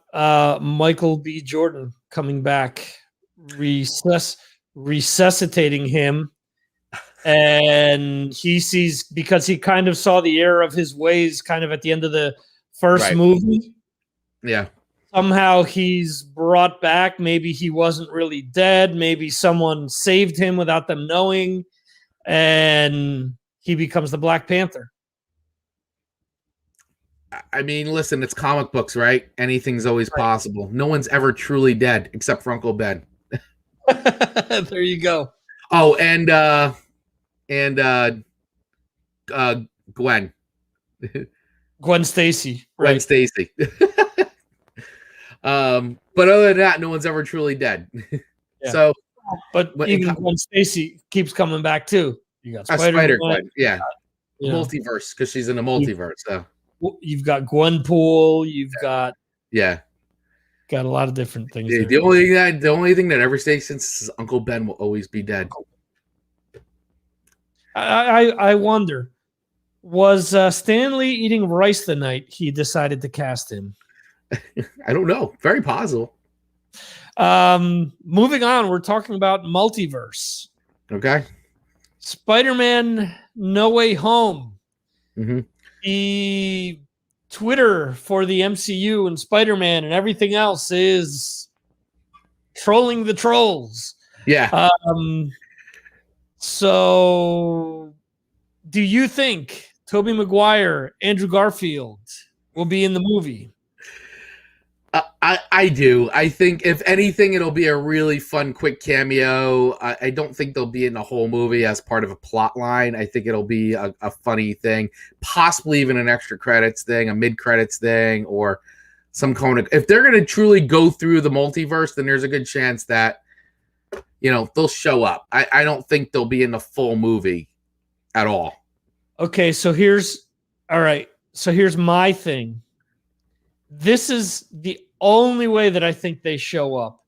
Michael B. Jordan coming back, resuscitating him? And he sees, because he kind of saw the error of his ways kind of at the end of the first movie. Yeah. Somehow he's brought back. Maybe he wasn't really dead. Maybe someone saved him without them knowing. And he becomes the Black Panther. I mean, listen, it's comic books, right? Anything's always possible. No one's ever truly dead except for Uncle Ben. There you go. Oh, and Gwen Stacy. Gwen Stacy. But other than that, no one's ever truly dead. Yeah. So, but even Gwen Stacy keeps coming back too. You got Spider-Gwen, yeah, multiverse because she's in the multiverse. So you've got Gwenpool. You've got got a lot of different things. Yeah, the only thing that ever stays since is Uncle Ben will always be dead. I wonder, was Stan Lee eating rice the night he decided to cast him? I don't know. Very possible. Moving on, we're talking about multiverse. Okay. Spider-Man No Way Home. The Twitter for the MCU and Spider-Man and everything else is trolling the trolls. Yeah. So do you think Tobey Maguire, Andrew Garfield will be in the movie? I do. I think if anything, it'll be a really fun, quick cameo. I don't think they'll be in the whole movie as part of a plot line. I think it'll be a funny thing, possibly even an extra credits thing, a mid-credits thing, or some kind of... If they're going to truly go through the multiverse, then there's a good chance that, you know, they'll show up. I don't think they'll be in the full movie at all. Okay, so here's my thing. This is the only way that I think they show up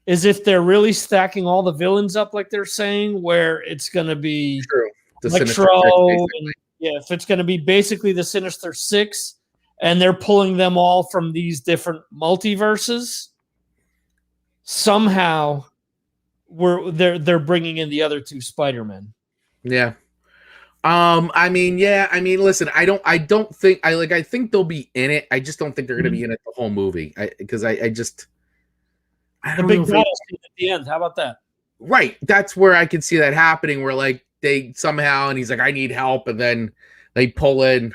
is if they're really stacking all the villains up like they're saying, where it's going to be Electro. If it's going to be basically the Sinister Six and they're pulling them all from these different multiverses, somehow they're bringing in the other two Spider-Men. Yeah. I mean, listen, I think they'll be in it. I just don't think they're going to be in it the whole movie. Because I don't the big battle scene at the end. How about that? Right. That's where I could see that happening, where like they somehow, and he's like, I need help. And then they pull in,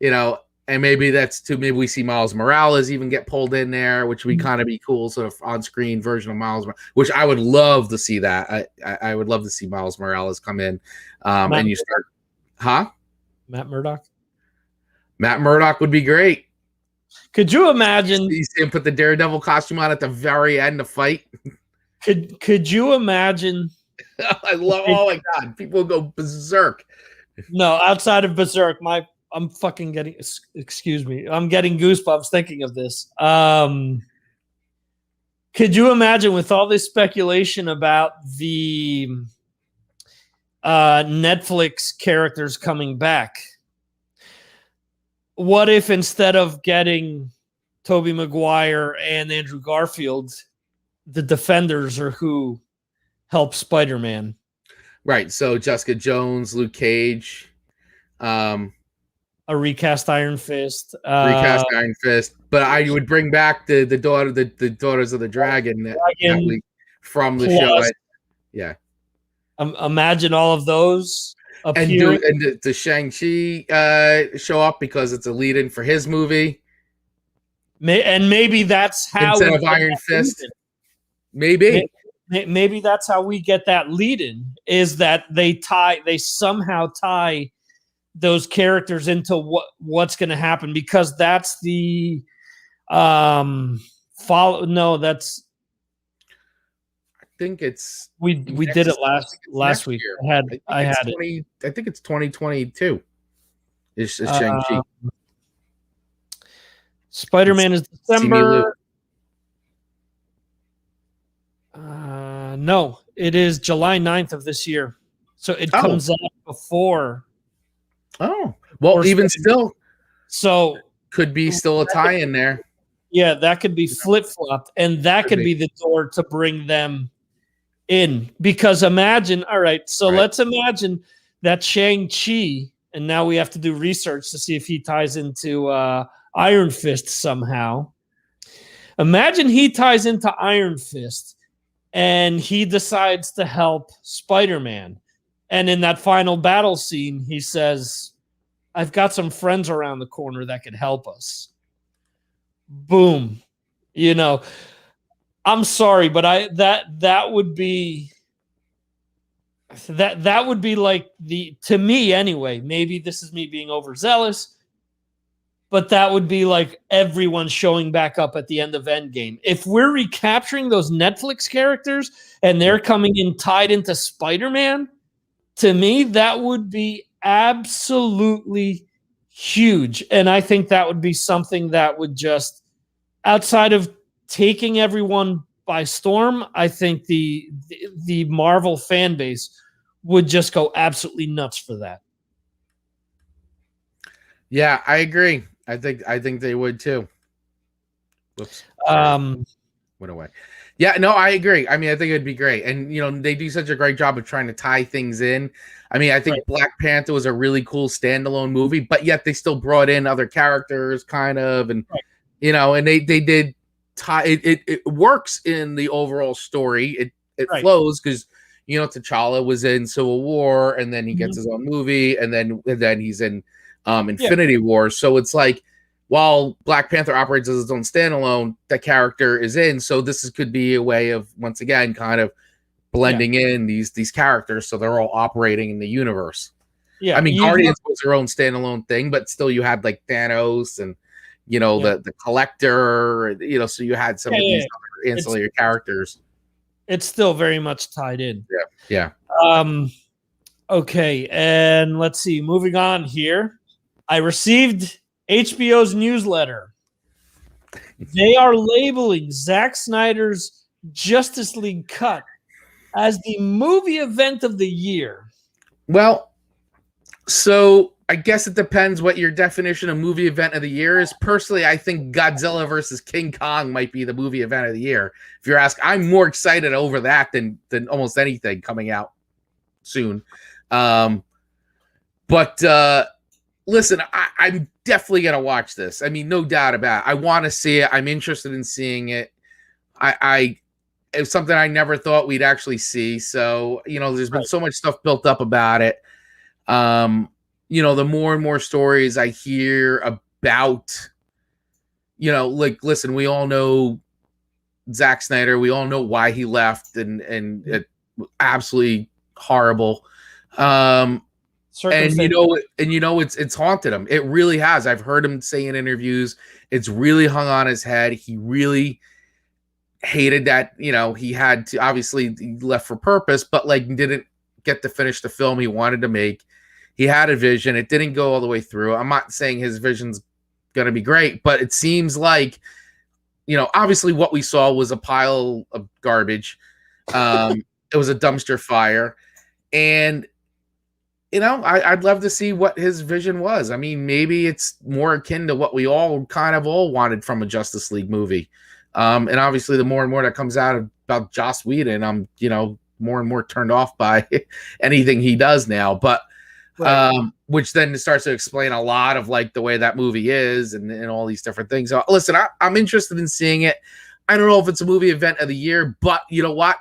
you know, and maybe maybe we see Miles Morales even get pulled in there, which would kind of be cool, sort of on-screen version of Miles, which I would love to see that. I would love to see Miles Morales come in, and you start, Matt Murdock? Matt Murdock would be great. Could you imagine? You see him put the Daredevil costume on at the very end to fight. Could you imagine? I love. Oh my God, people go berserk. No, outside of berserk, I'm fucking getting, excuse me, I'm getting goosebumps thinking of this. Could you imagine, with all this speculation about the Netflix characters coming back, what if instead of getting Tobey Maguire and Andrew Garfield, the Defenders are who help Spider-Man? Right, so Jessica Jones, Luke Cage, a recast Iron Fist. Recast Iron Fist, but I would bring back the Daughters of the Dragon that from the show. Yeah. Imagine all of those appearing. And the Shang-Chi show up because it's a lead-in for his movie. And maybe that's how instead of Iron Fist. Maybe that's how we get that lead-in, is that they somehow tie those characters into what's going to happen, because that's the follow. No, that's. I think it's we did it last week. Year. I had it. I think it's 2022. Is Shang-Chi. Spider-Man is December. No, it is July 9th of this year. So it comes out before. Oh, well, even still. So could be still a tie-in there. Yeah, that could be flip-flopped, and that could be the door to bring them in. Because imagine, let's imagine that Shang-Chi, and now we have to do research to see if he ties into Iron Fist somehow. Imagine he ties into Iron Fist and he decides to help Spider-Man. And in that final battle scene, he says, I've got some friends around the corner that can help us. Boom. I'm sorry, but that would be like to me anyway, maybe this is me being overzealous, but that would be like everyone showing back up at the end of Endgame. If we're recapturing those Netflix characters and they're coming in tied into Spider-Man, to me, that would be absolutely huge. And I think that would be something that would just, outside of taking everyone by storm, I think the Marvel fan base would just go absolutely nuts for that. Yeah, I agree. I think they would too. Whoops. Went away. Yeah, no, I agree. I mean, I think it'd be great. And, they do such a great job of trying to tie things in. I mean, I think Black Panther was a really cool standalone movie, but yet they still brought in other characters kind of. And, and they did tie it works in the overall story. It flows because, T'Challa was in Civil War, and then he gets his own movie, and then he's in Infinity War. So it's like, while Black Panther operates as its own standalone, the character is in. So this could be a way of, once again, kind of blending in these characters, so they're all operating in the universe. Yeah, I mean, Guardians was their own standalone thing, but still you had like Thanos and the Collector, so you had some of these other ancillary characters. It's still very much tied in. Yeah. Okay, and let's see. Moving on here, I received HBO's newsletter. They are labeling Zack Snyder's Justice League cut as the movie event of the year. Well, so I guess it depends what your definition of movie event of the year is. Personally, I think Godzilla versus King Kong might be the movie event of the year. If you're asking, I'm more excited over that than almost anything coming out soon. But listen, I'm definitely going to watch this. I mean, no doubt about it. I want to see it. I'm interested in seeing it. It's something I never thought we'd actually see. So, there's been so much stuff built up about it. The more and more stories I hear about, listen, we all know Zack Snyder. We all know why he left, and it absolutely horrible. And it's haunted him. It really has. I've heard him say in interviews, it's really hung on his head. He really hated that, he had to, obviously he left for purpose, but didn't get to finish the film he wanted to make. He had a vision. It didn't go all the way through. I'm not saying his vision's going to be great, but it seems like, obviously what we saw was a pile of garbage. It was a dumpster fire. And, I'd love to see what his vision was. I mean, maybe it's more akin to what we all wanted from a Justice League movie. And obviously the more and more that comes out about Joss Whedon, I'm, more and more turned off by anything he does now. But Right. Which then starts to explain a lot of like the way that movie is and all these different things. So listen, I'm interested in seeing it. I don't know if it's a movie event of the year, but you know what?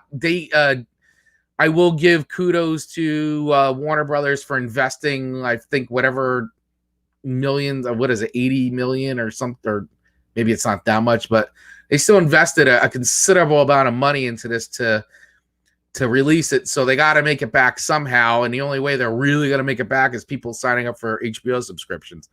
I will give kudos to Warner Brothers for investing, I think, whatever millions, what is it, 80 million or something, or maybe it's not that much, but they still invested a considerable amount of money into this to release it. So they got to make it back somehow. And the only way they're really going to make it back is people signing up for HBO subscriptions.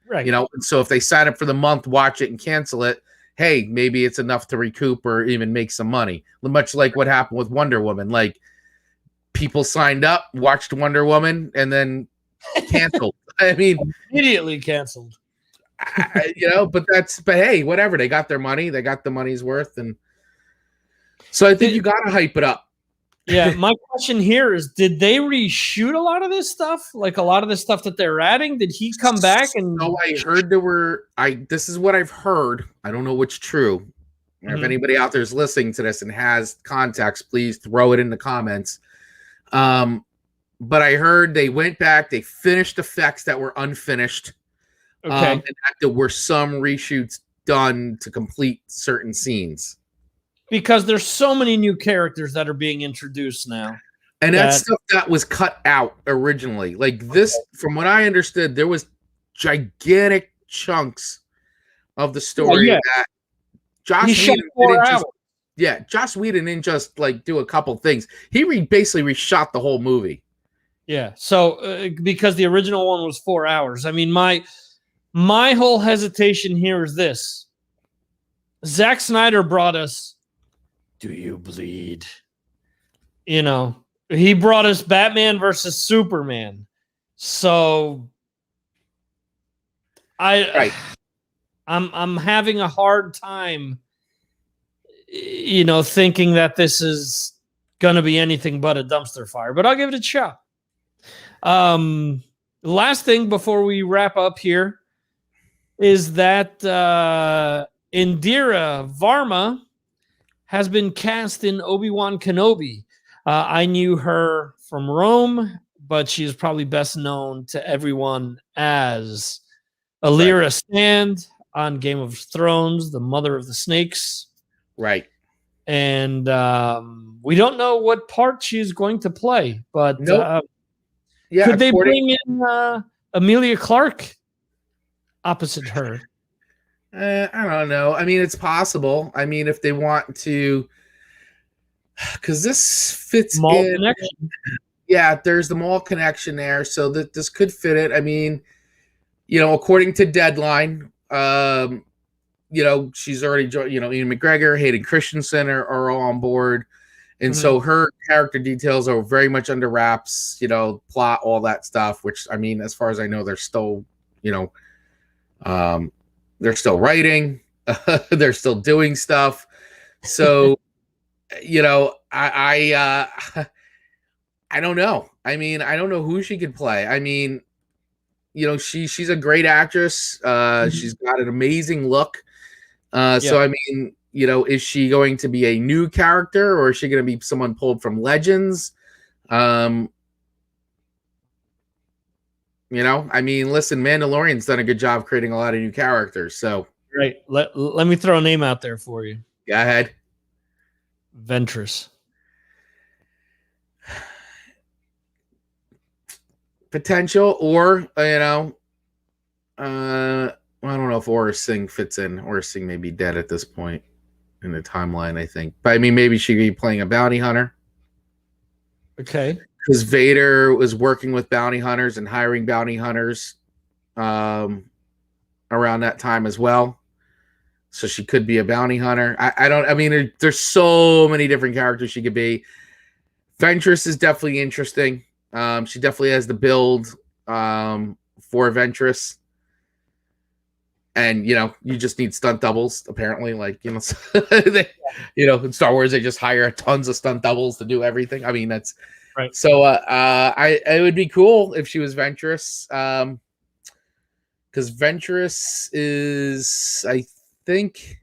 Right. You know, so if they sign up for the month, watch it and cancel it, hey, maybe it's enough to recoup or even make some money. Much like what happened with Wonder Woman. Like, people signed up, watched Wonder Woman, and then canceled. I mean, immediately canceled. You know, but hey, whatever. They got their money. They got the money's worth. And so I think you got to hype it up. Yeah, my question here is, did they reshoot a lot of this stuff? Like a lot of the stuff that they're adding? Did he come back? And no, I heard this is what I've heard. I don't know what's true. If anybody out there is listening to this and has context, please throw it in the comments. But I heard they went back, they finished effects that were unfinished. Okay. And that there were some reshoots done to complete certain scenes. Because there's so many new characters that are being introduced now. And that's stuff that was cut out originally. Like this, from what I understood, there was gigantic chunks of the story that Joss Whedon didn't just like do a couple things. He basically reshot the whole movie. Yeah. So because the original one was 4 hours. I mean, my whole hesitation here is this. Zack Snyder brought us Do You Bleed? You know, he brought us Batman versus Superman. So I'm having a hard time, you know, thinking that this is gonna be anything but a dumpster fire, but I'll give it a shot. Last thing before we wrap up here is that Indira Varma has been cast in Obi Wan Kenobi. I knew her from Rome, but she is probably best known to everyone as Alira Sand on Game of Thrones, the Mother of the Snakes. Right. And we don't know what part she's going to play, but could they bring in Emilia Clarke opposite her? I don't know. I mean, it's possible. I mean, if they want to, because this fits Mall in. connection. Yeah, there's the mall connection there, so that this could fit it. I mean, you know, according to Deadline, you know, she's already joined. You know, Ian McGregor, Hayden Christensen are all on board, and so her character details are very much under wraps. You know, plot, all that stuff. Which, I mean, as far as I know, they're still, you know, they're still writing, they're still doing stuff. So, you know, I don't know. I mean, I don't know who she could play. I mean, you know, she's a great actress. She's got an amazing look. So, I mean, you know, is she going to be a new character or is she going to be someone pulled from Legends? You know, I mean, listen, Mandalorian's done a good job creating a lot of new characters. So, right. Let me throw a name out there for you. Go ahead. Ventress. Potential, or, you know, I don't know if Aurra Sing fits in. Aurra Sing may be dead at this point in the timeline, I think. But I mean, maybe she could be playing a bounty hunter. Okay. Because Vader was working with bounty hunters and hiring bounty hunters around that time as well. So she could be a bounty hunter. I mean, there's so many different characters she could be. Ventress is definitely interesting. She definitely has the build for Ventress. And, you know, you just need stunt doubles, apparently. Like, you know, you know, in Star Wars, they just hire tons of stunt doubles to do everything. I mean, that's right. So it would be cool if she was Ventress. Because Ventress is, I think,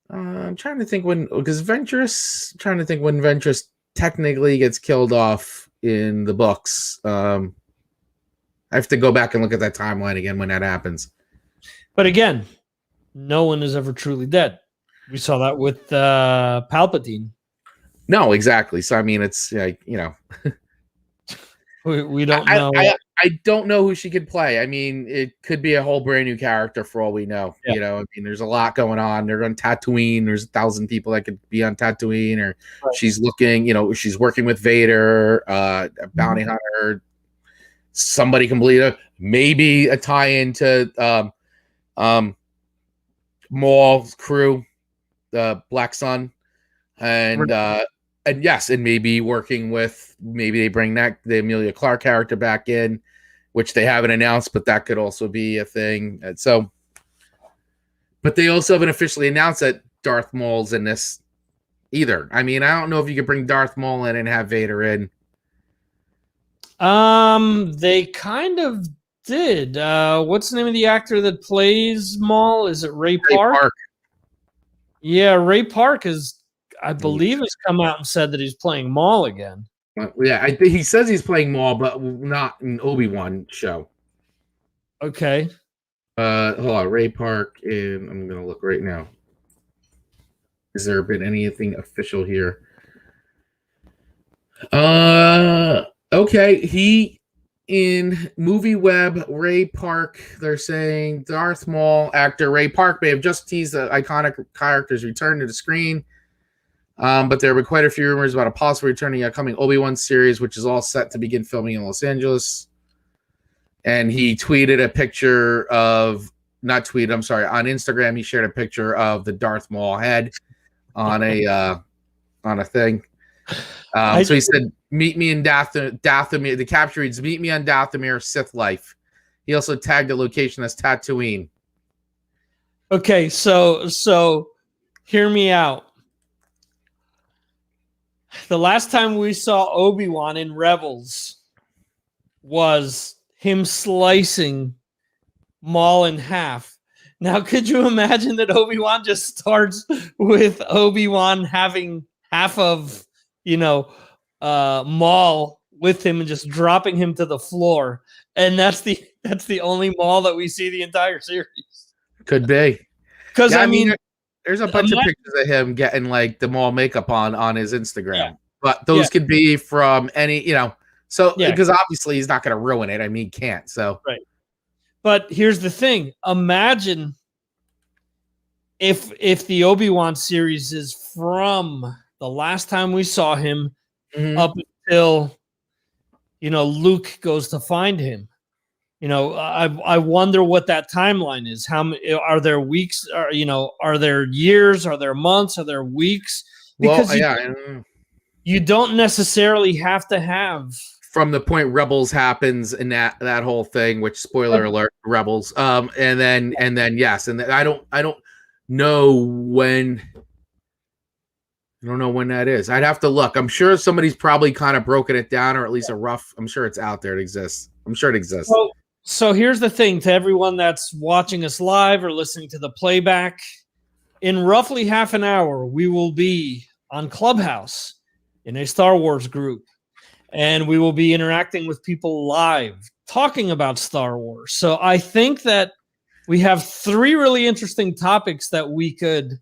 I'm trying to think when Ventress technically gets killed off in the books. I have to go back and look at that timeline again when that happens. But again, no one is ever truly dead. We saw that with Palpatine. No, exactly. So I mean, it's like, you know, we don't know. I don't know who she could play. I mean, it could be a whole brand new character for all we know. Yeah. You know, I mean, there's a lot going on. They're on Tatooine. There's 1,000 people that could be on Tatooine, or she's looking, you know, she's working with Vader, a bounty hunter. Somebody completely, maybe a tie-in to Maul's crew, the Black Sun, and yes, and maybe working with, maybe they bring the Emilia Clarke character back in, which they haven't announced, but that could also be a thing. And so, but they also haven't officially announced that Darth Maul's in this either. I mean, I don't know if you could bring Darth Maul in and have Vader in. They kind of did. What's the name of the actor that plays Maul? Is it Ray Park? Yeah, Ray Park I believe, has come out and said that he's playing Maul again. Yeah, I think he says he's playing Maul, but not in Obi Wan show. Okay. Hold on, Ray Park, and I'm gonna look right now. Has there been anything official here? Okay, he in movie web, Ray Park. They're saying Darth Maul actor Ray Park may have just teased the iconic character's return to the screen. But there were quite a few rumors about a possible return in the upcoming Obi Wan series, which is all set to begin filming in Los Angeles. And he tweeted a picture of, not tweeted, I'm sorry, on Instagram, he shared a picture of the Darth Maul head on a thing. So he said, "Meet me in Dathomir." The caption reads, "Meet me on Dathomir, Sith life." He also tagged the location as Tatooine. Okay, so hear me out. The last time we saw Obi-Wan in Rebels was him slicing Maul in half. Now, could you imagine that Obi-Wan just starts with Obi-Wan having half of, Maul with him and just dropping him to the floor, and that's the only Maul that we see the entire series? Could be, because I mean, there's a bunch of pictures of him getting like the Maul makeup on his Instagram, but those could be from any, so because obviously he's not going to ruin it. I mean, he can't. So right. But here's the thing: imagine if the Obi-Wan series is from the last time we saw him up until Luke goes to find him. I wonder what that timeline is. How are there weeks? Are there years? Are there months? Are there weeks? Because you don't necessarily have to have from the point Rebels happens and that whole thing. Which, spoiler alert, Rebels. And then yes, and I don't know when. I don't know when that is. I'd have to look. I'm sure somebody's probably kind of broken it down, or at least a rough. I'm sure it's out there. It exists. I'm sure it exists. So here's the thing to everyone that's watching us live or listening to the playback. In roughly half an hour, we will be on Clubhouse in a Star Wars group, and we will be interacting with people live, talking about Star Wars. So I think that we have 3 really interesting topics that we could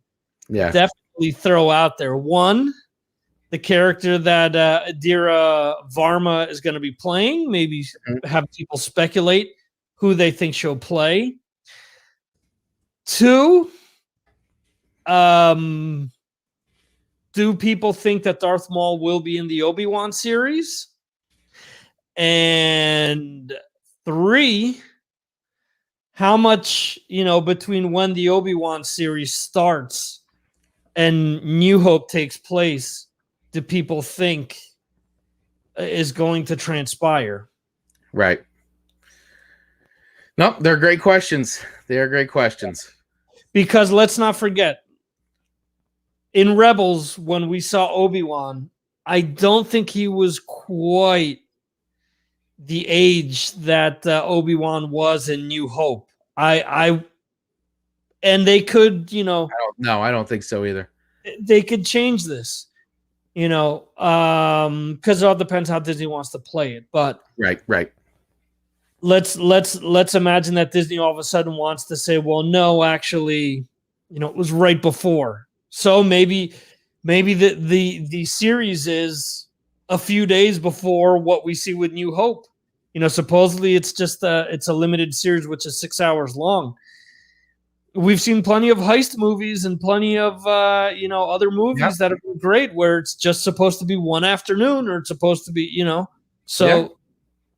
definitely throw out there. One, the character that Adira Varma is going to be playing. Maybe have people speculate who they think she'll play. 2, do people think that Darth Maul will be in the Obi-Wan series? And 3, how much, between when the Obi-Wan series starts and New Hope takes place, do people think is going to transpire? Right. Nope, they're great questions. They are great questions. Because let's not forget, in Rebels, when we saw Obi-Wan, I don't think he was quite the age that Obi-Wan was in New Hope. And they could, I don't think so either. They could change this, because it all depends how Disney wants to play it. But right. let's imagine that Disney all of a sudden wants to say, well, no, actually, it was right before. So maybe the series is a few days before what we see with New Hope. Supposedly it's just it's a limited series, which is 6 hours long. We've seen plenty of heist movies and plenty of other movies that have been great, where it's just supposed to be one afternoon, or it's supposed to be so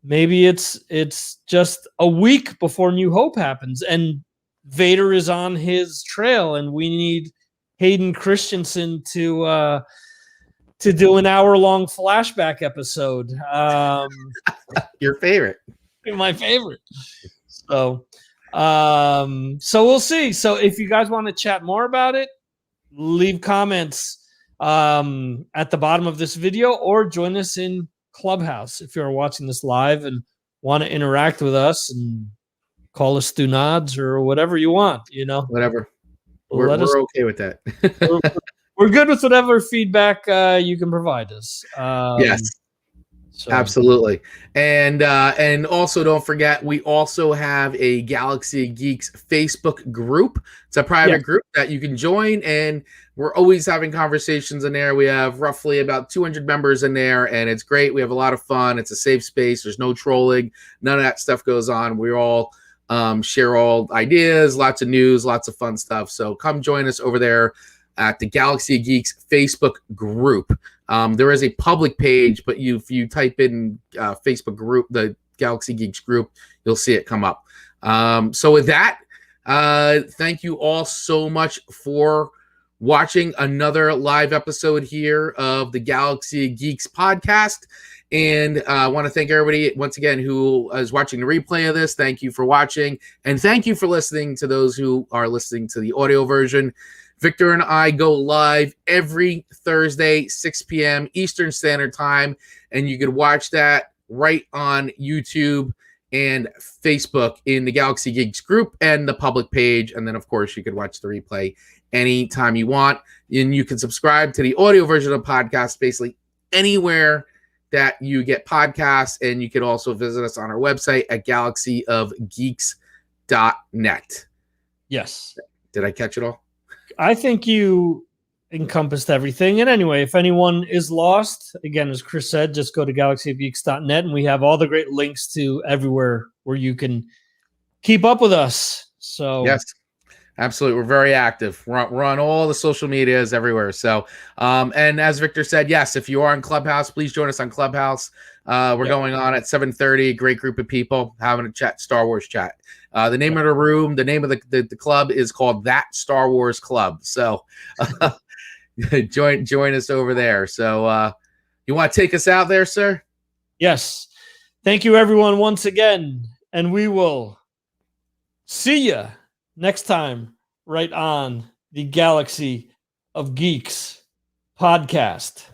maybe it's just a week before New Hope happens, and Vader is on his trail, and we need Hayden Christensen to do an hour-long flashback episode. Your favorite. My favorite. So we'll see. So if you guys want to chat more about it, leave comments at the bottom of this video, or join us in Clubhouse if you're watching this live and want to interact with us, and call us through nods or whatever you want. Whatever. We're okay with that. we're good with whatever feedback you can provide us. Yes. So. Absolutely. And also don't forget, we also have a Galaxy Geeks Facebook group. It's a private group that you can join, and we're always having conversations in there. We have roughly about 200 members in there, and it's great. We have a lot of fun. It's a safe space. There's no trolling. None of that stuff goes on. We all share all ideas, lots of news, lots of fun stuff. So come join us over there at the Galaxy Geeks Facebook group. There is a public page, but if you type in Facebook group, the Galaxy Geeks group, you'll see it come up. So with that, thank you all so much for watching another live episode here of the Galaxy Geeks podcast. And I want to thank everybody once again who is watching the replay of this. Thank you for watching, and thank you for listening to those who are listening to the audio version. Victor and I go live every Thursday, 6 p.m. Eastern Standard Time, and you can watch that right on YouTube and Facebook in the Galaxy Geeks group and the public page. And then, of course, you can watch the replay anytime you want. And you can subscribe to the audio version of the podcast basically anywhere that you get podcasts, and you can also visit us on our website at galaxyofgeeks.net. Yes. Did I catch it all? I think you encompassed everything. And anyway, if anyone is lost, again, as Chris said, just go to galaxyofgeeks.net, and we have all the great links to everywhere where you can keep up with us. So yes, absolutely. We're very active. We're on all the social medias everywhere. So, and as Victor said, yes, if you are on Clubhouse, please join us on Clubhouse. We're going on at 7:30. Great group of people having a chat, Star Wars chat. The name of the room, the name of the club is called That Star Wars Club. So join us over there. So you want to take us out there, sir? Yes. Thank you, everyone, once again. And we will see you next time right on the Galaxy of Geeks podcast.